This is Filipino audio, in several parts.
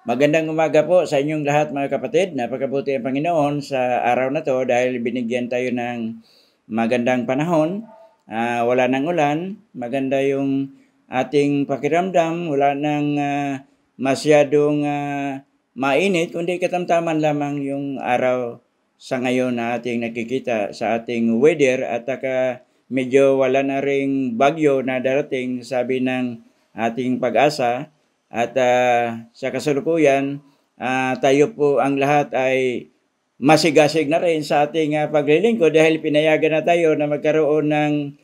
Magandang umaga po sa inyong lahat mga kapatid. Napakabuti ang Panginoon sa araw na to dahil binigyan tayo ng magandang panahon. Wala nang ulan, maganda yung ating pakiramdam, wala nang masyadong mainit, kundi katamtaman lamang yung araw sa ngayon na ating nakikita sa ating weather at medyo wala na ring bagyo na darating, sabi ng ating pag-asa. At sa kasalukuyan, tayo po ang lahat ay masigasig na rin sa ating paglilingkod dahil pinayagan na tayo na magkaroon ng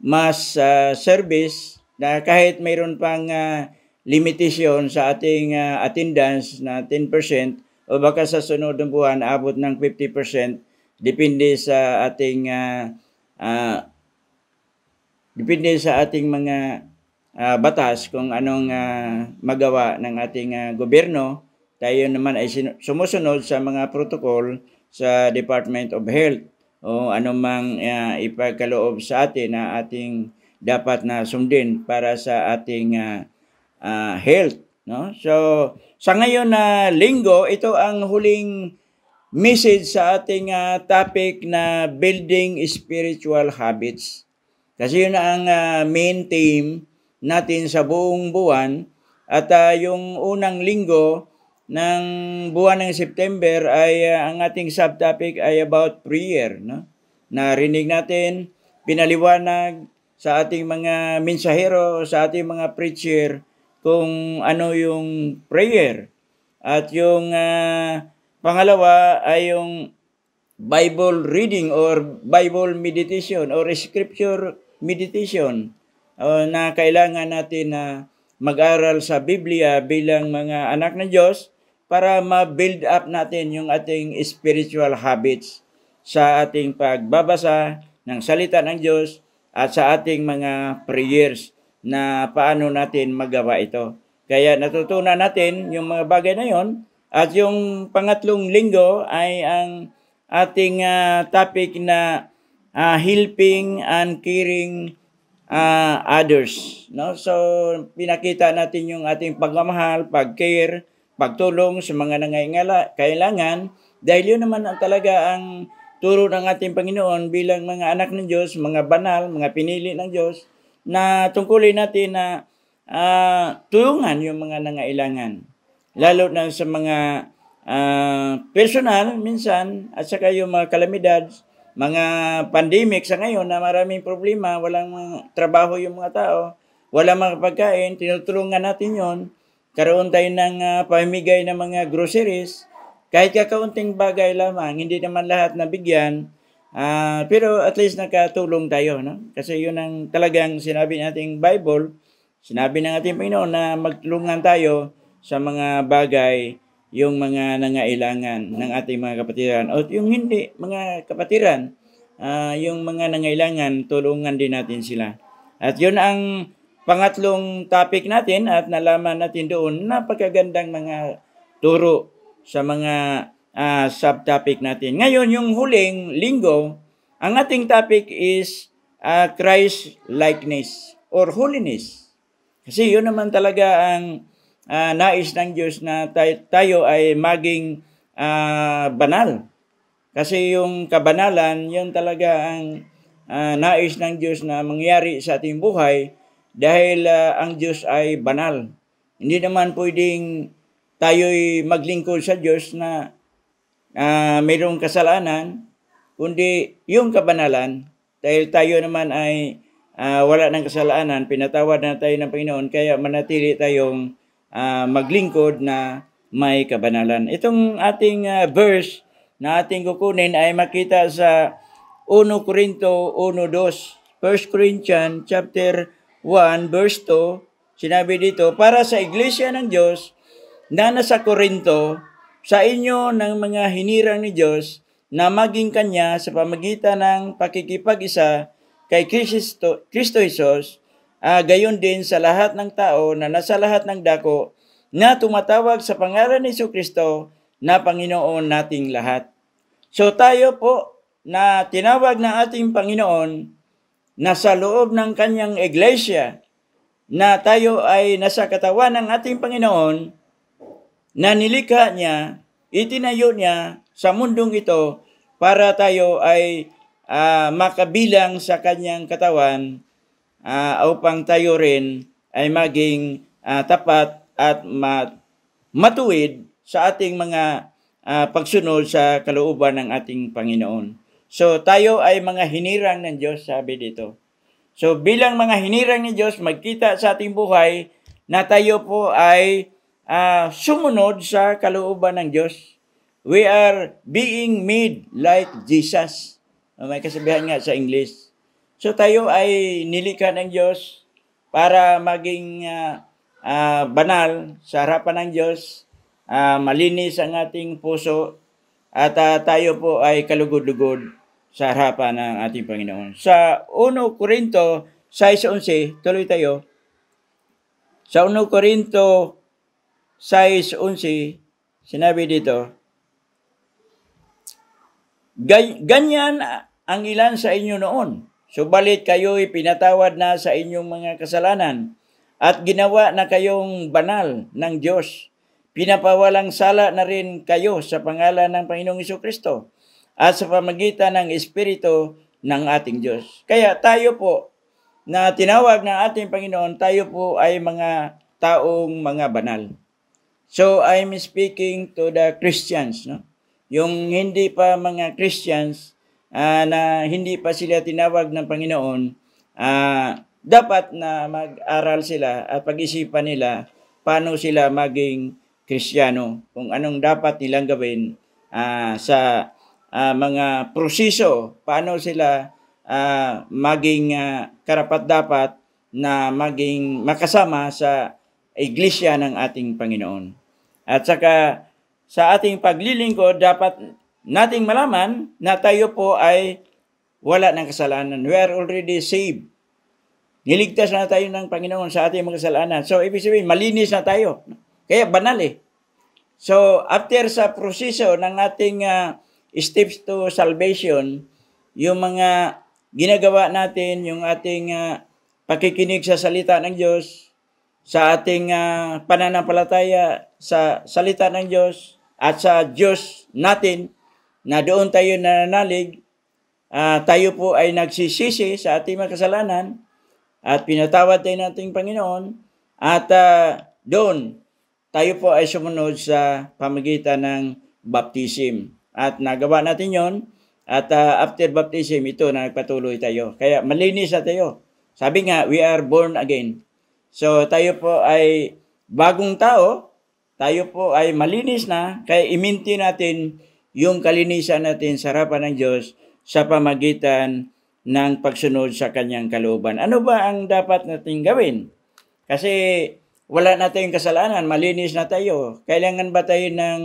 mass service na kahit mayroon pang limitasyon sa ating attendance na 10% o baka sa sunod ng buwan abot ng 50%, depende sa ating mga batas kung anong magawa ng ating gobyerno. Tayo naman ay sumusunod sa mga protocol sa Department of Health o anumang ipagkaloob sa atin na ating dapat na sundin para sa ating health. No? So, sa ngayon na linggo, ito ang huling message sa ating topic na building spiritual habits. Kasi yun ang main theme natin sa buong buwan at yung unang linggo ng buwan ng September ay ang ating subtopic ay about prayer, no? Narinig natin, pinaliwanag sa ating mga mensahero, sa ating mga preacher kung ano yung prayer. At yung pangalawa ay yung Bible reading or Bible meditation or scripture meditation na kailangan natin na mag-aral sa Biblia bilang mga anak ng Diyos para ma-build up natin yung ating spiritual habits sa ating pagbabasa ng salita ng Diyos at sa ating mga prayers na paano natin magawa ito. Kaya natutunan natin yung mga bagay na yon. At yung pangatlong linggo ay ang ating topic na helping and caring others, no? So pinakita natin yung ating pagmamahal, pag-care, pagtulong sa mga kailangan dahil yun naman talaga ang turo ng ating Panginoon bilang mga anak ng Diyos, mga banal, mga pinili ng Diyos na tungkulin natin na tulungan yung mga nangailangan, lalo na sa mga personal minsan at saka yung mga kalamidad, mga pandemic sa ngayon na maraming problema, walang trabaho yung mga tao, walang mga pagkain, tinutulungan natin yon. Karoon tayo ng pamimigay ng mga groceries, kahit kakaunting bagay lamang, hindi naman lahat nabigyan, pero at least nakatulong tayo, no? Kasi yun ang talagang sinabi nating Bible, sinabi ng ating Panginoon na magtulungan tayo sa mga bagay, yung mga nangailangan ng ating mga kapatiran o yung hindi mga kapatiran, yung mga nangailangan, tulungan din natin sila. At yun ang pangatlong topic natin at nalaman natin doon napakagandang mga turo sa mga subtopic natin. Ngayon, yung huling linggo, ang ating topic is Christ likeness or holiness. Kasi yun naman talaga ang nais ng Diyos na tayo ay maging banal. Kasi yung kabanalan, yun talaga ang nais ng Diyos na mangyari sa ating buhay dahil ang Diyos ay banal. Hindi naman pwedeng tayo'y maglingkod sa Diyos na mayroong kasalanan, kundi yung kabanalan. Dahil tayo naman ay wala ng kasalanan, pinatawad na tayo ng Panginoon, kaya manatili tayong maglingkod na may kabanalan. Itong ating verse na ating kukunin ay makita sa 1 Corinto 1:2. 1 Corinthians chapter 1 verse 2, sinabi dito, para sa iglesia ng Diyos na nasa Corinto, sa inyo ng mga hinirang ni Diyos na maging Kanya sa pamagitan ng pakikipag-isa kay Kristo Jesus, gayon din sa lahat ng tao na nasa lahat ng dako na tumatawag sa pangalan ni Jesucristo na Panginoon nating lahat. So tayo po na tinawag ng ating Panginoon na sa loob ng kanyang iglesia, na tayo ay nasa katawan ng ating Panginoon, na nilikha niya, itinayo niya sa mundong ito para tayo ay makabilang sa kanyang katawan upang tayo rin ay maging tapat at matuwid sa ating mga pagsunod sa kalooban ng ating Panginoon. So tayo ay mga hinirang ng Diyos, sabi dito. So bilang mga hinirang ng Diyos, magkita sa ating buhay na tayo po ay sumunod sa kalooban ng Diyos. We are being made like Jesus. May kasabihan nga sa English. So tayo ay nilikha ng Diyos para maging banal sa harapan ng Diyos, malinis ang ating puso, at tayo po ay kalugod-lugod sa harapan ng ating Panginoon. Sa 1 Korinto 6:11, tuloy tayo. Sa 1 Korinto 6:11, sinabi dito, ganyan ang ilan sa inyo noon, subalit kayo'y pinatawad na sa inyong mga kasalanan at ginawa na kayong banal ng Diyos. Pinapawalang sala na rin kayo sa pangalan ng Panginoong Jesucristo at sa pamagitan ng Espiritu ng ating Diyos. Kaya tayo po na tinawag ng ating Panginoon, tayo po ay mga taong mga banal. So I'm speaking to the Christians, no? Yung hindi pa mga Christians, na hindi pa sila tinawag ng Panginoon, dapat na mag-aral sila at pag-isipan nila paano sila maging Kristiyano, kung anong dapat nilang gawin sa mga proseso, paano sila maging karapat-dapat na maging makasama sa iglesia ng ating Panginoon. At saka sa ating paglilingkod, dapat nating malaman na tayo po ay wala ng kasalanan. We are already saved. Niligtas na tayo ng Panginoon sa ating mga kasalanan. So, ibig sabihin, malinis na tayo. Kaya banal eh. So, after sa proseso ng ating steps to salvation, yung mga ginagawa natin, yung ating pakikinig sa salita ng Diyos, sa ating pananampalataya sa salita ng Diyos, at sa Diyos natin, na doon tayo nananalig, tayo po ay nagsisisi sa ating mga kasalanan, at pinatawad tayo ng ating Panginoon, at doon, tayo po ay sumunod sa pamagitan ng baptism. At nagawa natin yon, at after baptism, ito na nagpatuloy tayo. Kaya malinis na tayo. Sabi nga, we are born again. So tayo po ay bagong tao, tayo po ay malinis na, kaya iminti natin yung kalinisan natin sa harapan ng Diyos sa pamagitan ng pagsunod sa kanyang kalooban. Ano ba ang dapat natin gawin? Kasi wala na tayong kasalanan, malinis na tayo. Kailangan ba tayo ng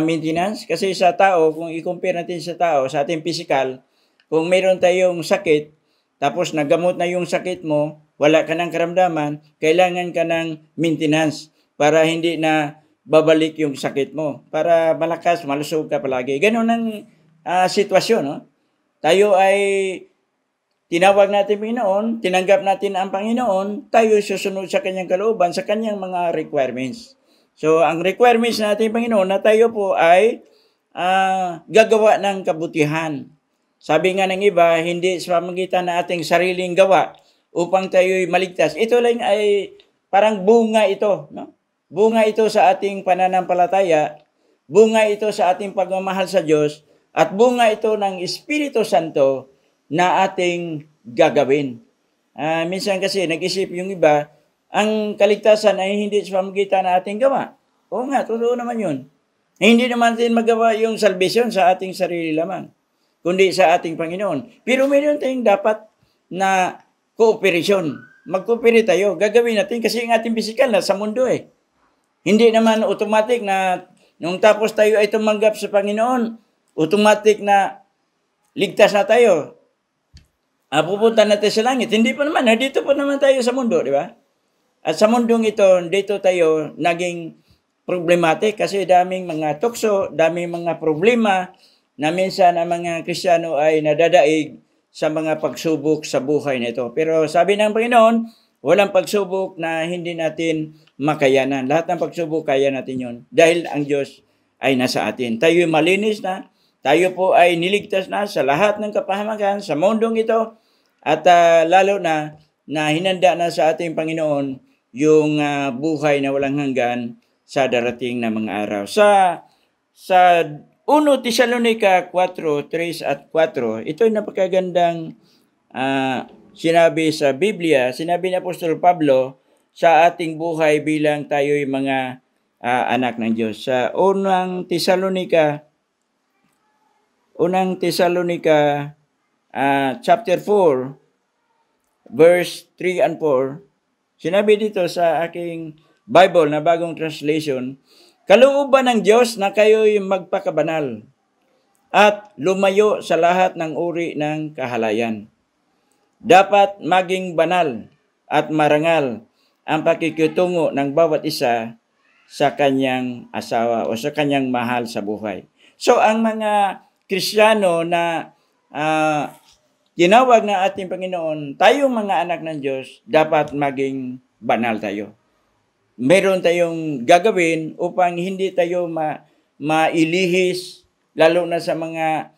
maintenance? Kasi sa tao, kung i-compare natin sa tao, sa ating physical, kung mayroon tayong sakit, tapos nagamot na yung sakit mo, wala ka ng karamdaman, kailangan ka ng maintenance para hindi na babalik yung sakit mo. Para malakas, malusog ka palagi. Ganun ang sitwasyon. No? Tayo ay tinawag natin Panginoon, tinanggap natin ang Panginoon, tayo susunod sa kanyang kalooban, sa kanyang mga requirements. So, ang requirements natin Panginoon na tayo po ay gagawa ng kabutihan. Sabi nga ng iba, hindi sa pamagitan ng ating sariling gawa upang tayo'y maligtas. Ito lang ay parang bunga ito. No? Bunga ito sa ating pananampalataya, bunga ito sa ating pagmamahal sa Diyos, at bunga ito ng Espiritu Santo na ating gagawin. Minsan kasi nag-isip yung iba, ang kaligtasan ay hindi sa pamagitan ng ating gawa. Oo nga, totoo naman yun. Hindi naman din magawa yung salvation sa ating sarili lamang, kundi sa ating Panginoon. Pero mayroon tayong dapat na cooperation. Mag-cooperate tayo. Gagawin natin kasi ang ating physical na sa mundo eh. Hindi naman automatic na nung tapos tayo ay tumanggap sa Panginoon, automatic na ligtas na tayo. Pupunta natin sa langit. Hindi pa naman. Dito pa naman tayo sa mundo, di ba? At sa mundong ito, dito tayo naging problematic kasi daming mga tukso, daming mga problema na minsan ang mga Kristiyano ay nadadaig sa mga pagsubok sa buhay nito. Pero sabi ng Panginoon, Walang pagsubok na hindi natin makayanan. Lahat ng pagsubok, kaya natin yon. Dahil ang Diyos ay nasa atin. Tayo malinis na. Tayo po ay niligtas na sa lahat ng kapahamakan sa mundong ito. At lalo na hinanda na sa ating Panginoon yung buhay na walang hanggan sa darating na mga araw. Sa 1 Tesalonica 4:3 at 4, ito ay napakagandang sinabi sa Biblia, sinabi ni Apostol Pablo sa ating buhay bilang tayo'y mga anak ng Diyos. Sa unang Tesalonica chapter 4, verse 3 and 4, sinabi dito sa aking Bible na bagong translation, kalooban ng Diyos na kayo'y magpakabanal at lumayo sa lahat ng uri ng kahalayan. Dapat maging banal at marangal ang pakikitungo ng bawat isa sa kanyang asawa o sa kanyang mahal sa buhay. So, ang mga Kristiyano na tinawag na ating Panginoon, tayong mga anak ng Diyos, dapat maging banal tayo. Meron tayong gagawin upang hindi tayo mailihis, lalo na sa mga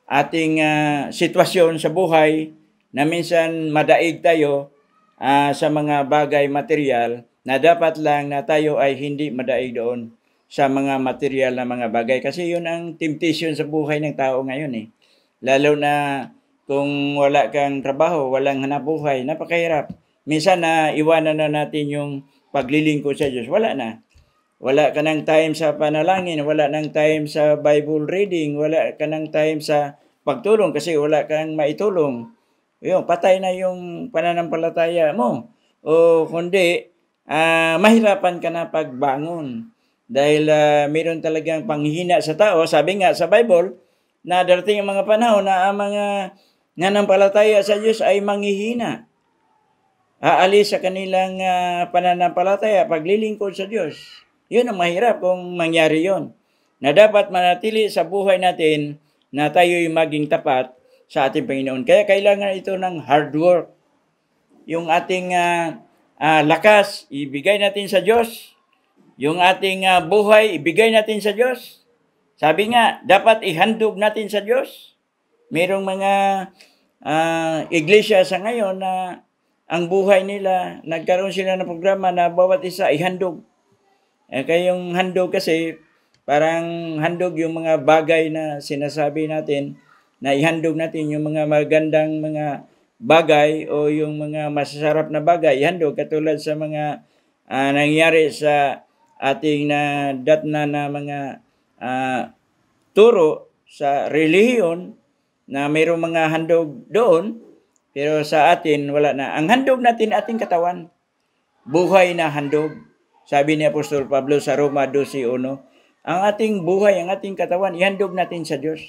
ating sitwasyon sa buhay na minsan madaig tayo sa mga bagay material na dapat lang na tayo ay hindi madaig doon sa mga material na mga bagay. Kasi yun ang temptation sa buhay ng tao ngayon eh. Lalo na kung wala kang trabaho, walang hanapbuhay, napakahirap. Minsan na iwanan na natin yung paglilingkod sa Diyos. Wala na. Wala ka ng time sa panalangin, wala ng time sa Bible reading, wala ka ng time sa pagtulong kasi wala kang maitulong. Yun, patay na yung pananampalataya mo. O kundi, mahirapan ka na pagbangon. Dahil mayroon talagang panghihina sa tao. Sabi nga sa Bible, na darating ang mga panahon na ang mga nanampalataya sa Diyos ay manghihina. Aalis sa kanilang pananampalataya, paglilingkod sa Diyos. Yun ang mahirap kung mangyari yon. Na dapat manatili sa buhay natin na tayo'y maging tapat sa ating Panginoon. Kaya kailangan ito ng hard work. Yung ating lakas, ibigay natin sa Diyos. Yung ating buhay, ibigay natin sa Diyos. Sabi nga, dapat ihandog natin sa Diyos. Merong mga iglesia sa ngayon na ang buhay nila, nagkaroon sila ng programa na bawat isa ihandog. Kaya yung handog kasi, parang handog yung mga bagay na sinasabi natin, na ihandog natin yung mga magandang mga bagay o yung mga masasarap na bagay, ihandog katulad sa mga nangyari sa ating datna na mga turo sa relihiyon na mayroong mga handog doon, pero sa atin wala na. Ang handog natin ating katawan, buhay na handog. Sabi ni Apostol Pablo sa Roma 12:1, ang ating buhay, ang ating katawan, ihandog natin sa Diyos.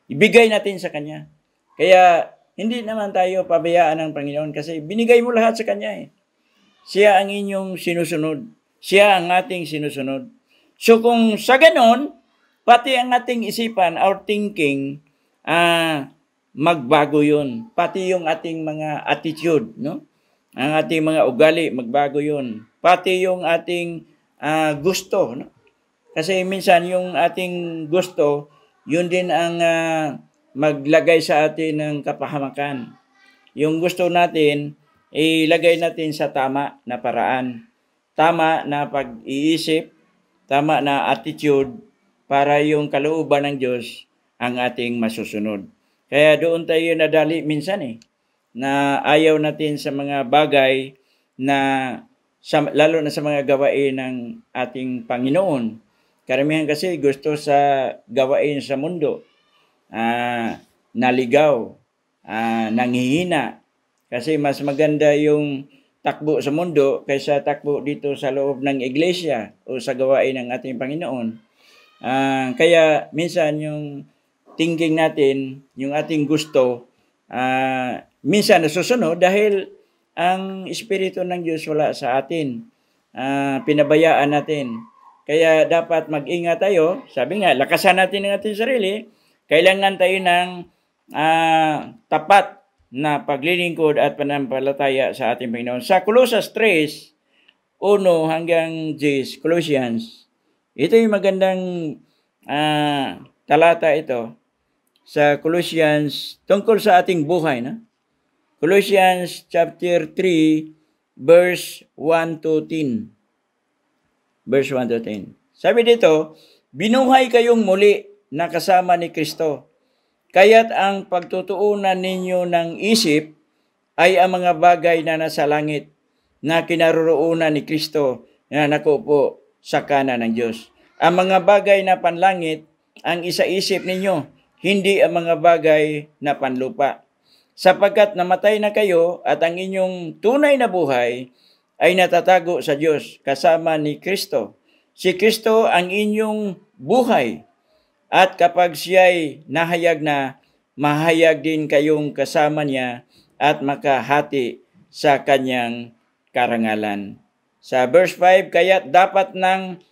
Ibigay natin sa Kanya. Kaya hindi naman tayo pabayaan ng Panginoon kasi binigay mo lahat sa Kanya eh. Siya ang inyong sinusunod. Siya ang ating sinusunod. So kung sa ganon, pati ang ating isipan, our thinking, magbago yun. Pati yung ating mga attitude, no? Ang ating mga ugali, magbago yun. Pati yung ating gusto, no? Kasi minsan yung ating gusto, yun din ang maglagay sa atin ng kapahamakan. Yung gusto natin, ilagay natin sa tama na paraan. Tama na pag-iisip, tama na attitude, para yung kalooban ng Diyos ang ating masusunod. Kaya doon tayo nadali minsan na ayaw natin sa mga bagay na lalo na sa mga gawain ng ating Panginoon. Karamihan kasi gusto sa gawain sa mundo, naligaw, nanghihina. Kasi mas maganda yung takbo sa mundo kaysa takbo dito sa loob ng iglesia o sa gawain ng ating Panginoon. Kaya minsan yung thinking natin, yung ating gusto, minsan nasusunod dahil ang Espiritu ng Diyos wala sa atin. Pinabayaan natin. Kaya dapat mag-ingat tayo. Sabi nga, lakasan natin ang ating sarili. Kailangan tayo ng tapat na paglilingkod at pananampalataya sa ating Panginoon. Sa Colossus 3:1 hanggang 10, Colossians, ito yung magandang talata ito sa Colossians tungkol sa ating buhay. Colossians chapter 3, verse 1 to 10. Verse 1 to 10. Sabi dito, binuhay kayong muli na kasama ni Kristo. Kaya't ang pagtutuunan ninyo ng isip ay ang mga bagay na nasa langit na kinaroroonan ni Kristo na nakupo sa kanan ng Diyos. Ang mga bagay na panlangit ang isaisip ninyo, hindi ang mga bagay na panlupa. Sapagkat namatay na kayo at ang inyong tunay na buhay ay natatago sa Diyos kasama ni Kristo. Si Kristo ang inyong buhay. At kapag siya'y nahayag na, mahayag din kayong kasama niya at makahati sa kanyang karangalan. Sa verse 5, kaya dapat nang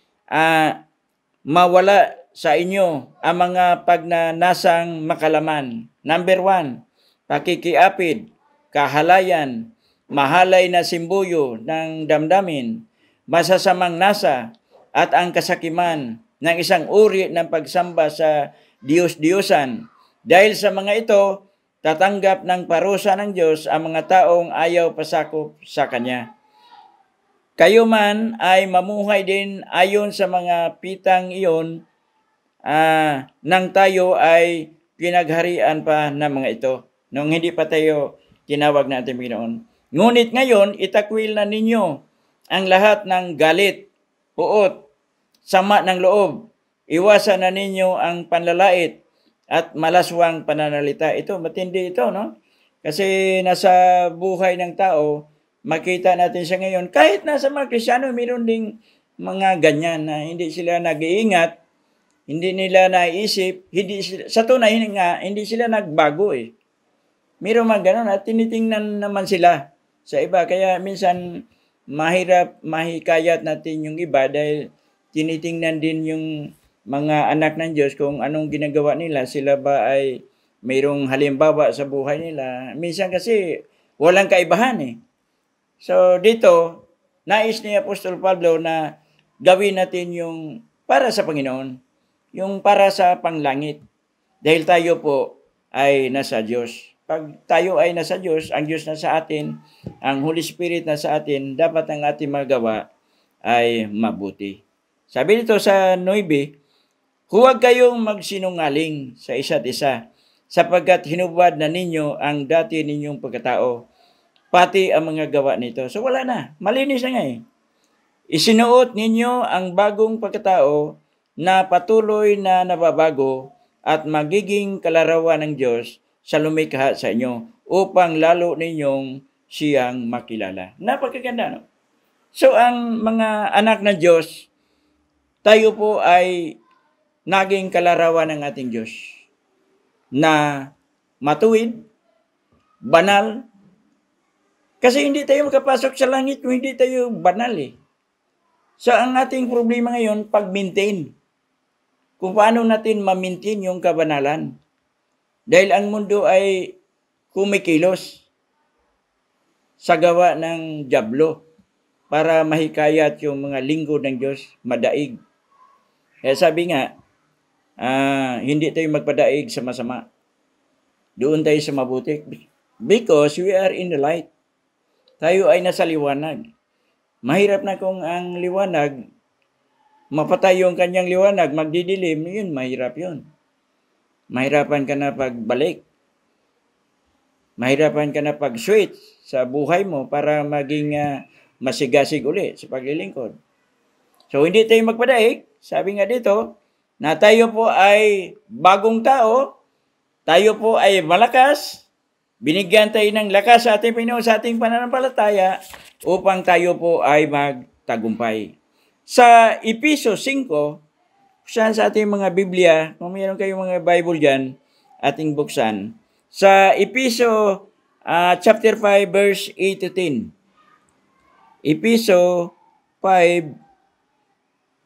mawala sa inyo ang mga pagnanasang makalaman. Number 1, pakikiapid, kahalayan, mahalay na simbuyo ng damdamin, masasamang nasa, at ang kasakiman ng isang uri ng pagsamba sa Diyos-Diyosan. Dahil sa mga ito, tatanggap ng parusa ng Diyos ang mga taong ayaw pasakop sa Kanya. Kayo man ay mamuhay din ayon sa mga pitang iyon nang tayo ay pinagharian pa ng mga ito, nung hindi pa tayo tinawag na ating Panginoon. Ngunit ngayon, itakwil na ninyo ang lahat ng galit, puot, sama ng loob. Iwasan na ninyo ang panlalait at malaswang pananalita. Ito, matindi ito, no? Kasi nasa buhay ng tao, makita natin siya ngayon. Kahit nasa mga Kristiyano, mayroon ding mga ganyan na hindi sila nag-iingat, hindi nila naisip, sa tunay nga, hindi sila nagbago eh. Mayroon mga ganun at tinitingnan naman sila sa iba. Kaya minsan, mahikayat natin yung iba dahil tinitingnan din yung mga anak ng Diyos kung anong ginagawa nila. Sila ba ay mayroong halimbawa sa buhay nila? Minsan kasi walang kaibahan eh. So dito, nais ni Apostol Pablo na gawin natin yung para sa Panginoon, yung para sa panglangit. Dahil tayo po ay nasa Diyos. Pag tayo ay nasa Diyos, ang Diyos na sa atin, ang Holy Spirit na sa atin, dapat ang ating magawa ay mabuti. Sabi dito sa 9, huwag kayong magsinungaling sa isa't isa, sapagkat hinubad na ninyo ang dati ninyong pagkatao, pati ang mga gawa nito. So wala na, malinis na nga eh. Isinuot ninyo ang bagong pagkatao na patuloy na nababago at magiging kalarawan ng Diyos sa lumikha sa inyo upang lalo ninyong siyang makilala. Napakaganda, no? So ang mga anak ng Diyos, tayo po ay naging kalarawan ng ating Diyos na matuwid, banal. Kasi hindi tayo makapasok sa langit kung hindi tayo banal eh. So ang ating problema ngayon, pag-maintain. Kung paano natin ma-maintain yung kabanalan. Dahil ang mundo ay kumikilos sa gawa ng dyablo para mahikayat yung mga lingkod ng Diyos madaig. Kaya sabi nga, hindi tayo magpadaig sa masama. Doon tayo sa mabuti. Because we are in the light. Tayo ay nasa liwanag. Mahirap na kung ang liwanag, mapatay yung kanyang liwanag, magdidilim, yun, mahirap yun. Mahirapan ka na pagbalik. Mahirapan ka na pag-switch sa buhay mo para maging masigasig uli sa paglilingkod. So, hindi tayo magpadaig. Sabi nga dito, na tayo po ay bagong tao, tayo po ay malakas, binigyan tayo ng lakas sa ating Panginoon sa ating pananampalataya upang tayo po ay magtagumpay. Sa Efeso 5, saan sa ating mga Biblia, kung mayroon kayong mga Bible dyan, ating buksan. Sa Efeso chapter 5, verse 8 to 10. Efeso 5,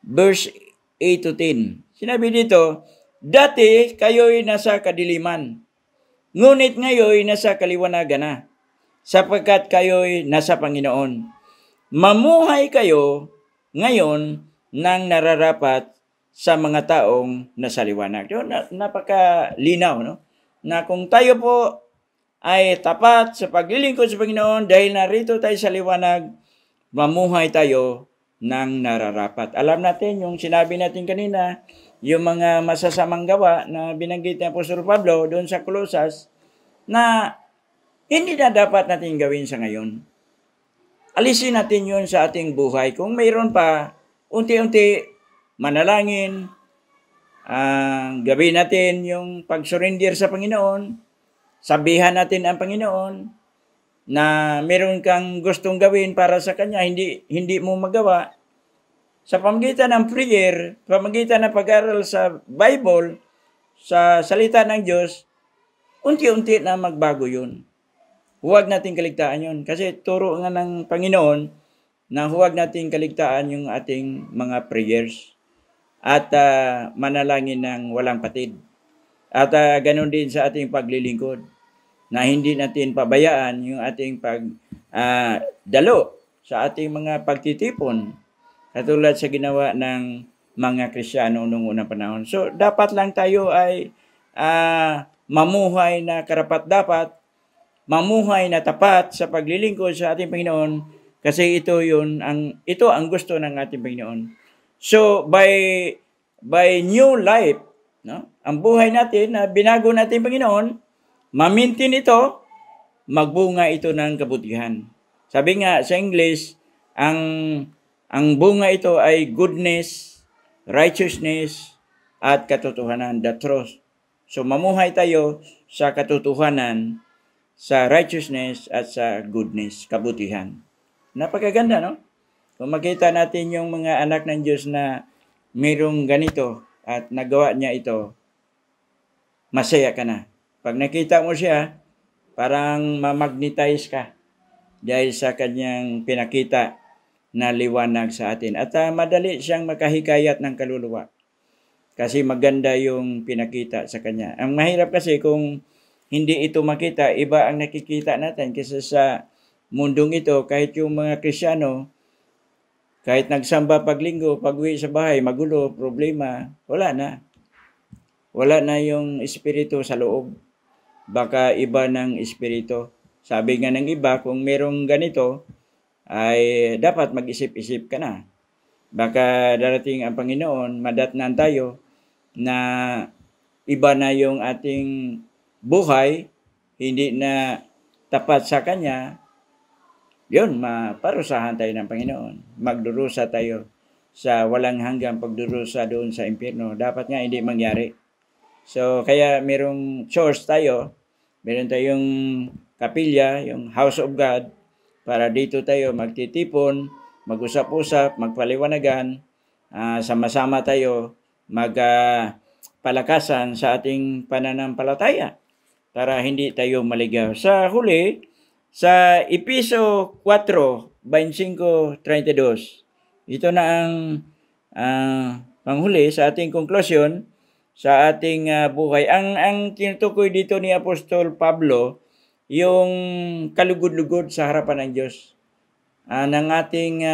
verse 8 to 10. Sinabi dito, dati kayo'y nasa kadiliman, Ngunit ngayon nasa kaliwanagan na, sapagkat kayo'y nasa Panginoon. Mamuhay kayo ngayon ng nararapat sa mga taong nasa liwanag. So, napakalinaw, no? Na kung tayo po ay tapat sa paglilingkod sa Panginoon dahil narito tayo sa liwanag, mamuhay tayo ng nararapat. Alam natin yung sinabi natin kanina, yung mga masasamang gawa na binanggit ni Apostol Pablo doon sa Colosas na hindi na dapat natin gawin sa ngayon. Alisin natin yun sa ating buhay. Kung mayroon pa, unti-unti manalangin, gawin natin yung pag-surrender sa Panginoon, sabihan natin ang Panginoon na meron kang gustong gawin para sa Kanya, hindi mo magawa. Sa pamamagitan ng prayer, pamamagitan ng pag-aral sa Bible, sa salita ng Diyos, unti-unti na magbago yun. Huwag natin kaligtaan yun. Kasi turo nga ng Panginoon na huwag natin kaligtaan yung ating mga prayers at manalangin ng walang patid. At ganun din sa ating paglilingkod na hindi natin pabayaan yung ating pagdalo sa ating mga pagtitipon katulad sa ginawa ng mga Kristiyano noong unang panahon. So, dapat lang tayo ay mamuhay na karapat-dapat, mamuhay na tapat sa paglilingkod sa ating Panginoon kasi ito ang gusto ng ating Panginoon. So, by new life, no? Ang buhay natin na binago natin Panginoon, mamintin ito, magbunga ito ng kabutihan. Sabi nga sa English, ang bunga ito ay goodness, righteousness, at katotohanan, the truth. So, mamuhay tayo sa katotohanan, sa righteousness, at sa goodness, kabutihan. Napakaganda, no? Kung makita natin yung mga anak ng Diyos na mayroong ganito at nagawa niya ito, masaya ka na. Pag nakita mo siya, parang mamagnetize ka dahil sa kanyang pinakita na liwanag sa atin. At madali siyang makahikayat ng kaluluwa kasi maganda yung pinakita sa kanya. Ang mahirap kasi kung hindi ito makita, iba ang nakikita natin kasi sa mundong ito, kahit yung mga Kristiyano, kahit nagsamba paglinggo, pag-uwi sa bahay, magulo, problema, wala na. Wala na yung espiritu sa loob. Baka iba ng espiritu. Sabi nga ng iba, kung merong ganito, ay dapat mag-isip-isip ka na. Baka darating ang Panginoon, madatnan tayo na iba na yung ating buhay, hindi na tapat sa Kanya, yun, maparusahan tayo ng Panginoon. Magdurusa tayo sa walang hanggang pagdurusa doon sa impyerno. Dapat nga hindi mangyari. So, kaya merong church tayo, meron tayong kapilya, yung House of God, para dito tayo magtitipon, mag-usap-usap, magpaliwanagan, sama-sama tayo magpalakasan sa ating pananampalataya para hindi tayo maligaw. Sa huli, sa Episo 4:25-32, ito na ang panghuli sa ating konklusyon sa ating buhay. Ang tinutukoy dito ni Apostol Pablo, yung kalugod-lugod sa harapan ng Diyos. Ng ating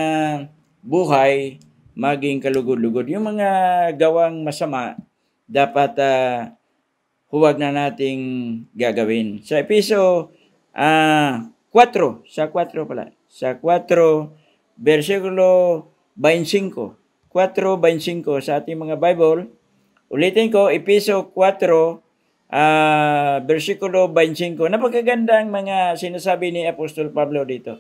buhay, maging kalugod-lugod. Yung mga gawang masama, dapat huwag na nating gagawin. Sa Episo 4, sa 4, versikulo 25, 4:25 sa ating mga Bible. Ulitin ko, Episo 4, versikulo 25. Napakagandang mga sinasabi ni Apostol Pablo dito.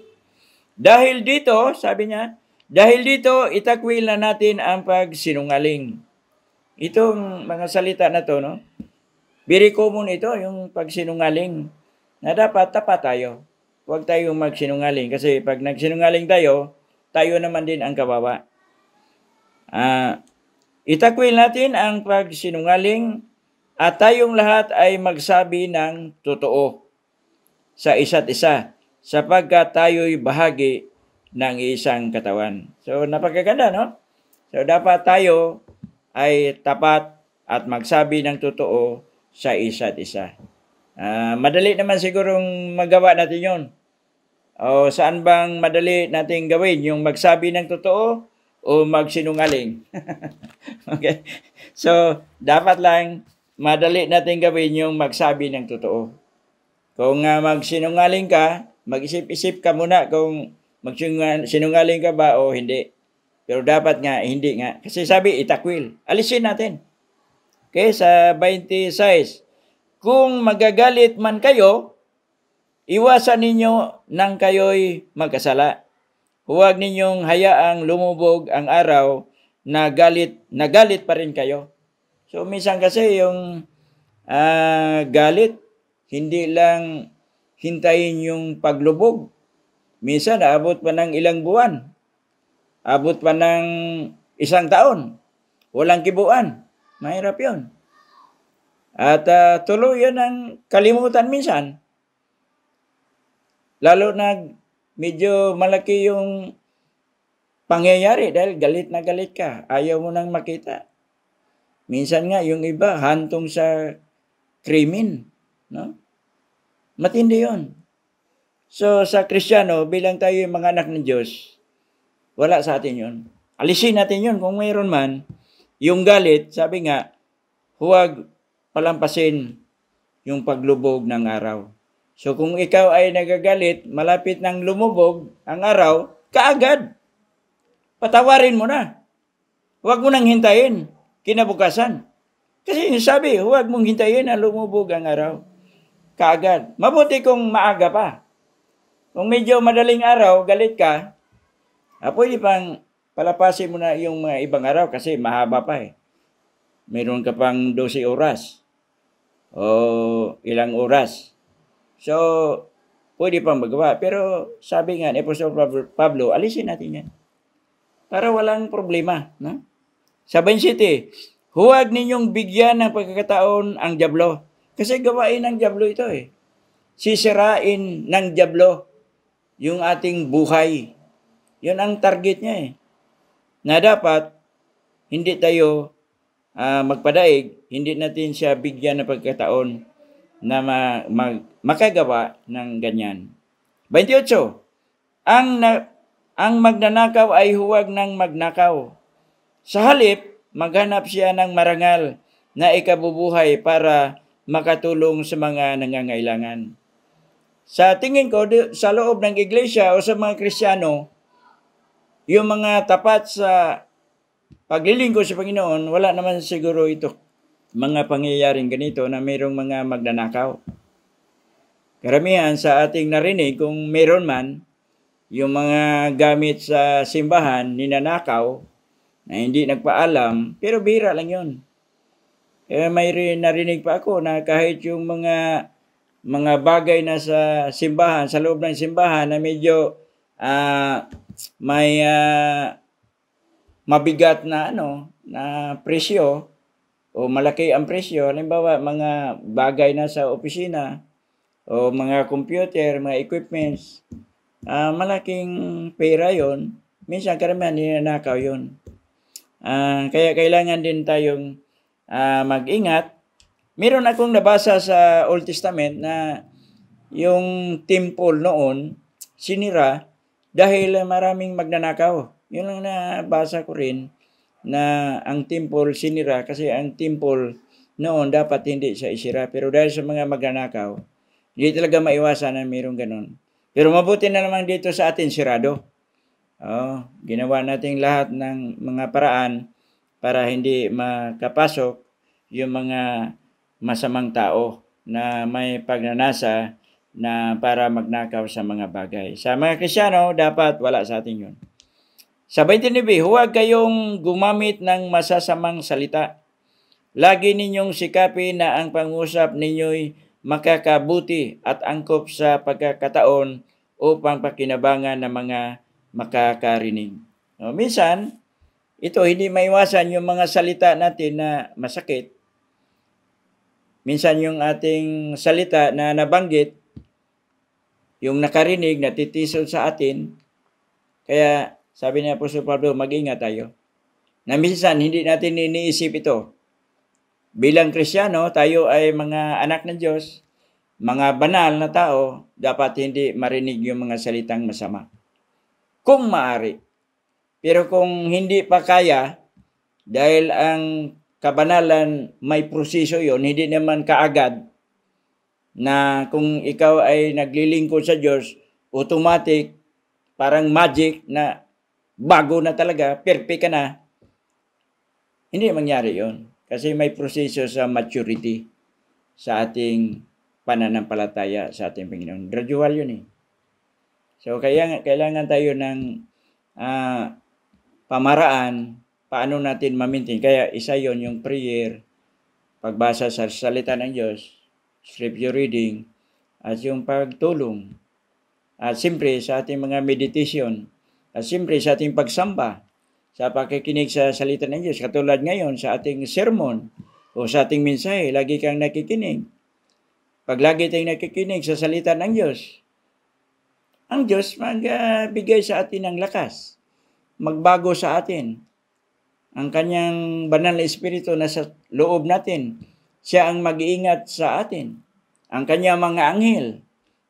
Dahil dito, sabi niya, dahil dito, itakwil na natin ang pagsinungaling. Itong mga salita na to, no? Very common ito, yung pagsinungaling, na dapat tapat tayo. Huwag tayong magsinungaling kasi pag nagsinungaling tayo, tayo naman din ang kawawa. Itakwil natin ang pagsinungaling at tayong lahat ay magsabi ng totoo sa isa't isa sapagkat tayo'y bahagi ng isang katawan. So, napakaganda, no? So, dapat tayo ay tapat at magsabi ng totoo sa isa't isa. Madali naman sigurong magawa natin yun. O saan bang madali nating gawin? Yung magsabi ng totoo o magsinungaling? Okay? So, dapat lang madali nating gawin yung magsabi ng totoo. Kung magsinungaling ka, mag-isip-isip ka muna kung magsinungaling ka ba o hindi. Pero dapat nga, hindi nga. Kasi sabi, itakwil. Alisin natin. Okay, sa 26. Kung magagalit man kayo, iwasan ninyo nang kayo'y magkasala. Huwag ninyong hayaang lumubog ang araw na galit pa rin kayo. So, minsan kasi yung galit, hindi lang hintayin yung paglubog. Minsan, abot pa ng ilang buwan. Abot pa ng 1 taon. Walang kibuan. Mahirap yun. At tuluyan ang kalimutan minsan. Lalo na medyo malaki yung pangyayari dahil galit na galit ka. Ayaw mo nang makita. Minsan nga yung iba hantong sa krimen. No? Matindi yun. So sa Kristiyano, bilang tayo yung mga anak ng Diyos, wala sa atin yun. Alisin natin yun kung mayroon man. Yung galit, sabi nga, huwag palampasin yung paglubog ng araw. So kung ikaw ay nagagalit, malapit nang lumubog ang araw, kaagad. Patawarin mo na. Huwag mo nang hintayin kinabukasan. Kasi sabi, huwag mong hintayin na lumubog ang araw. Kaagad. Mabuti kung maaga pa. Kung medyo madaling araw, galit ka, pwede pang palapasin mo na yung mga ibang araw kasi mahaba pa eh. Meron ka pang 12 oras o ilang oras. So, pwede pang magawa. Pero sabi nga ni Apostol Pablo, alisin natin yan. Para walang problema. No? Sa 27, huwag ninyong bigyan ng pagkakataon ang dyablo. Kasi gawain ng dyablo ito eh. Sisirain ng dyablo yung ating buhay. Yun ang target niya eh. Na dapat, hindi tayo magpadaig, hindi natin siya bigyan ng pagkataon na makagawa ng ganyan. 28. Ang magnanakaw ay huwag nang magnakaw. Sa halip, maghanap siya ng marangal na ikabubuhay para makatulong sa mga nangangailangan. Sa tingin ko, sa loob ng iglesia o sa mga Kristiyano, yung mga tapat sa paglilingkod sa Panginoon, wala naman siguro ito mga pangyayaring ganito na mayroong mga magnanakaw. Karamihan sa ating narinig, kung mayroon man, yung mga gamit sa simbahan, ninanakaw, na hindi nagpaalam, pero bira lang yun. Kaya may narinig pa ako na kahit yung mga bagay na sa simbahan, sa loob ng simbahan na medyo may mabigat na na presyo o malaki ang presyo, halimbawa mga bagay na sa opisina o mga computer, mga equipments, malaking pera yon, minsan karamihan ninanakaw yun. Kaya kailangan din tayong mag-ingat. Meron akong nabasa sa Old Testament na yung temple noon sinira dahil maraming magnanakaw. Yun lang nabasa ko rin na ang temple sinira kasi ang temple noon dapat hindi siya isira. Pero dahil sa mga magnanakaw, hindi talaga maiwasan na mayroong ganun. Pero mabuti na naman dito sa atin sirado. Ginawa natin lahat ng mga paraan para hindi makapasok yung mga masamang tao na may pagnanasa na para magnakaw sa mga bagay. Sa mga Kristiyano, dapat wala sa atin yun. Sa 29, huwag kayong gumamit ng masasamang salita. Lagi ninyong sikapin na ang pangusap ninyo'y makakabuti at angkop sa pagkakataon upang pakinabangan ng mga makakarinig. Minsan, ito hindi maiwasan yung mga salita natin na masakit. Minsan yung ating salita na nabanggit, yung nakarinig, natitisod sa atin. Kaya sabi ni Apostol Pablo, mag-ingat tayo. Na minsan hindi natin iniisip ito. Bilang Kristiyano, tayo ay mga anak ng Diyos. mga banal na tao, dapat hindi marinig yung mga salitang masama. Kung maaari. Pero kung hindi pa kaya, dahil ang kabanalan may proseso yon, hindi naman kaagad na kung ikaw ay naglilingkod sa Diyos, automatic, parang magic na bago na talaga, perfect ka na. Hindi mangyari yon. Kasi may proseso sa maturity sa ating pananampalataya sa ating Panginoon. Gradual yun eh. So, kaya kailangan tayo ng pamaraan paano natin ma-maintain. Kaya isa yon yung prayer, pagbasa sa salita ng Diyos, scripture reading, at yung pagtulong. At siyempre sa ating mga meditation, at siyempre sa ating pagsamba, sa pakikinig sa salita ng Diyos. Katulad ngayon sa ating sermon o sa ating mensahe, lagi kang nakikinig. Pag lagi tayong nakikinig sa salita ng Diyos, ang Diyos magbigay sa atin ng lakas, magbago sa atin. Ang kanyang banal na espiritu na sa loob natin, siya ang mag-iingat sa atin. Ang kanyang mga anghel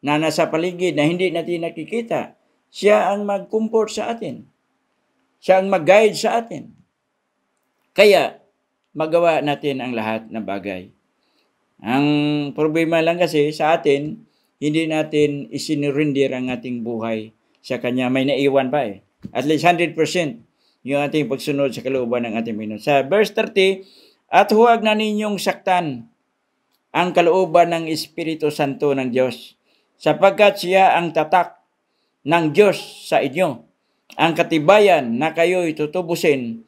na nasa paligid na hindi natin nakikita, siya ang mag-comfort sa atin. Siya ang mag-guide sa atin. Kaya, magawa natin ang lahat ng bagay. Ang problema lang kasi sa atin, hindi natin isinirindir ang ating buhay sa Kanya. May naiwan pa eh. At least 100% yung ating pagsunod sa kalooban ng ating Panginoon. Sa verse 30, at huwag na ninyong saktan ang kalooban ng Espiritu Santo ng Diyos, sapagkat siya ang tatak ng Diyos sa inyo, ang katibayan na kayo'y tutubusin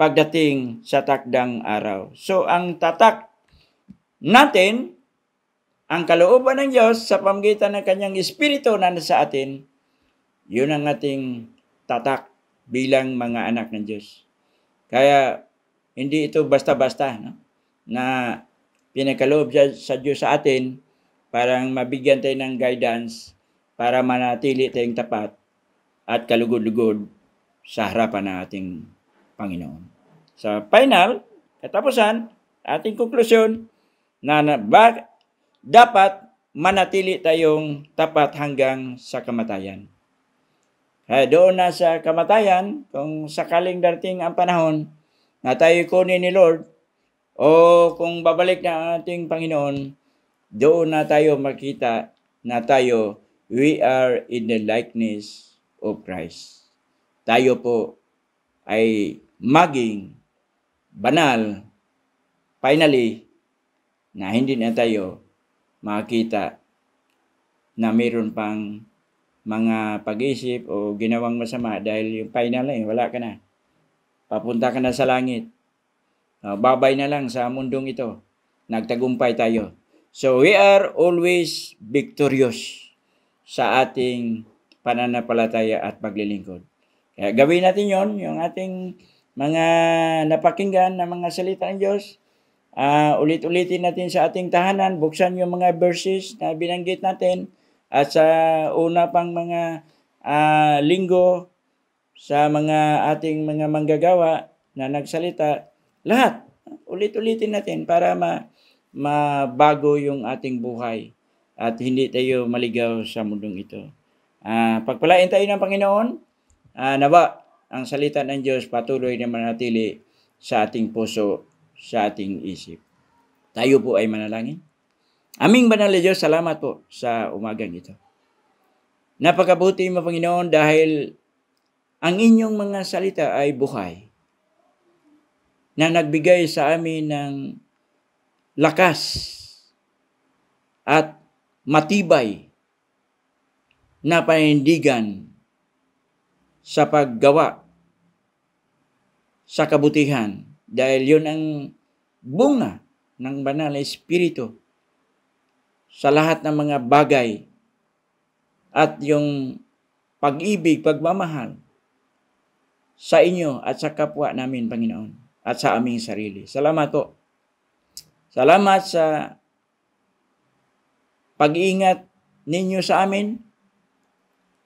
pagdating sa takdang araw. So, ang tatak natin, ang kalooban ng Diyos sa pamamagitan ng kanyang Espiritu na nasa atin, yun ang ating tatak bilang mga anak ng Diyos. Kaya, hindi ito basta-basta, no? Na pinakaloob sa Diyos sa atin, parang mabigyan tayo ng guidance para manatili tayong tapat at kalugod-lugod sa harapan ng ating Panginoon. Sa final, katapusan, ating konklusyon, na dapat manatili tayong tapat hanggang sa kamatayan. Kaya doon na sa kamatayan, kung sakaling darating ang panahon na tayo kunin ni Lord, o kung babalik na ang ating Panginoon, doon na tayo makita na tayo, we are in the likeness of Christ. Tayo po ay maging banal, finally, na hindi na tayo makita na mayroon pang mga pag-isip o ginawang masama dahil yung final na wala ka na. Papunta ka na sa langit. Babay na lang sa mundong ito. Nagtagumpay tayo. So we are always victorious sa ating pananampalataya at paglilingkod. Kaya gawin natin yon, yung ating mga napakinggan na mga salita ng Diyos. Ulit-ulitin natin sa ating tahanan, buksan yung mga verses na binanggit natin at sa una pang mga linggo sa mga ating mga manggagawa na nagsalita, lahat ulit-ulitin natin para mabago yung ating buhay at hindi tayo maligaw sa mundong ito. Pagpalain tayo ng Panginoon, nawa ang salita ng Diyos patuloy na manatili sa ating puso, sa ating isip. Tayo po ay manalangin. Aming banal na Diyos, salamat po sa umagang ito. Napakabuti mo, Panginoon, dahil ang inyong mga salita ay buhay na nagbigay sa amin ng lakas at matibay na panindigan sa paggawa sa kabutihan. Dahil yun ang bunga ng banal na Espiritu sa lahat ng mga bagay at yung pag-ibig, pagmamahal sa inyo at sa kapwa namin, Panginoon, at sa aming sarili. Salamat po. Salamat sa pag-iingat ninyo sa amin,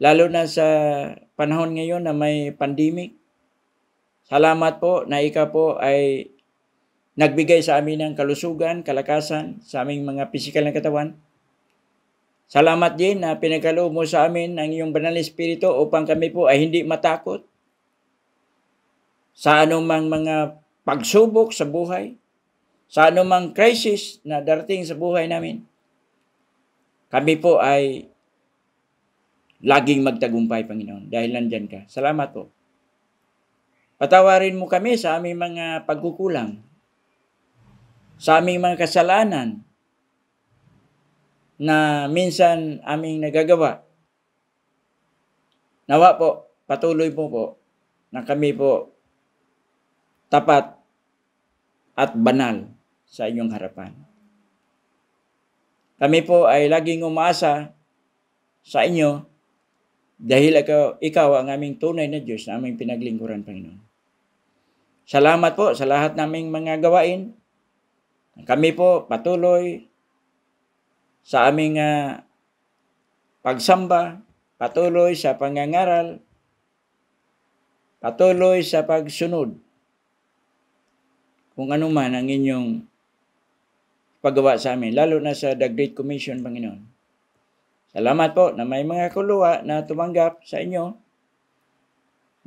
lalo na sa panahon ngayon na may pandemic. Salamat po na ikaw po ay nagbigay sa amin ng kalusugan, kalakasan sa aming mga pisikal na katawan. Salamat din na pinagkaloob mo sa amin ang iyong banal na Espiritu upang kami po ay hindi matakot sa anumang mga pagsubok sa buhay, sa anumang crisis na darating sa buhay namin. Kami po ay laging magtagumpay, Panginoon, dahil nandyan ka. Salamat po. Patawarin mo kami sa aming mga pagkukulang, sa aming mga kasalanan na minsan aming nagagawa. Nawa po, patuloy po na kami po tapat at banal sa inyong harapan. Kami po ay laging umaasa sa inyo dahil ikaw ang aming tunay na Diyos na aming pinaglingkuran, Panginoon. Salamat po sa lahat naming mga gawain. Kami po patuloy sa aming pagsamba, patuloy sa pangangaral, patuloy sa pagsunod kung ano man ang inyong paggawa sa amin, lalo na sa The Great Commission, Panginoon. Salamat po na may mga kuluwa na tumanggap sa inyo.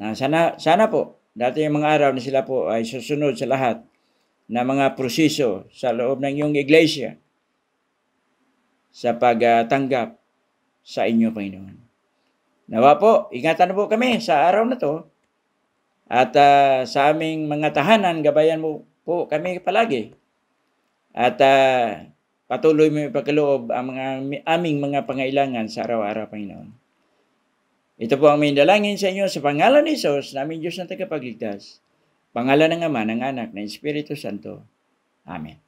Na sana po, dati yung mga araw na sila po ay susunod sa lahat na mga proseso sa loob ng iyong iglesia sa pagtanggap sa inyo, Panginoon. Nawa po, ingatan na po kami sa araw na to at sa aming mga tahanan, gabayan mo po kami palagi. At patuloy mo ipagkaloob ang aming mga pangailangan sa araw-araw, Panginoon. Ito po ang aming dalangin sa inyo sa pangalan ni Jesus, naming Diyos na tagapagligtas. Pangalan ng Ama, ng Anak, ng Espiritu Santo. Amen.